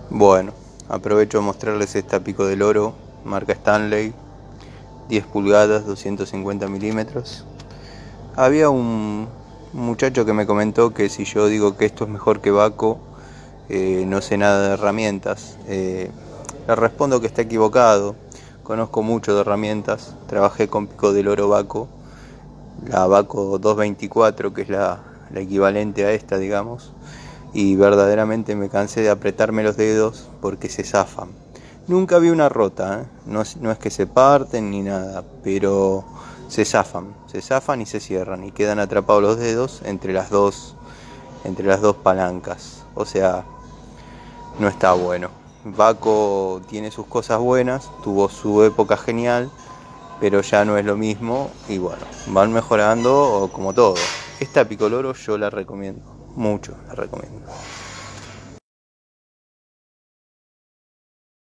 Bueno, aprovecho de mostrarles esta pico del oro, marca Stanley, 10 pulgadas, 250 milímetros. Había un muchacho que me comentó que si yo digo que esto es mejor que Bahco, no sé nada de herramientas. Le respondo que está equivocado. Conozco mucho de herramientas, trabajé con pico del oro Bahco, la Bahco 224, que es la equivalente a esta, digamos, y verdaderamente me cansé de apretarme los dedos porque se zafan. Nunca vi una rota, ¿eh? No es que se parten ni nada, pero se zafan y se cierran y quedan atrapados los dedos entre las dos palancas. O sea, no está bueno. Bahco tiene sus cosas buenas, tuvo su época genial, pero ya no es lo mismo y bueno, van mejorando como todo. Esta picoloro yo la recomiendo, mucho la recomiendo.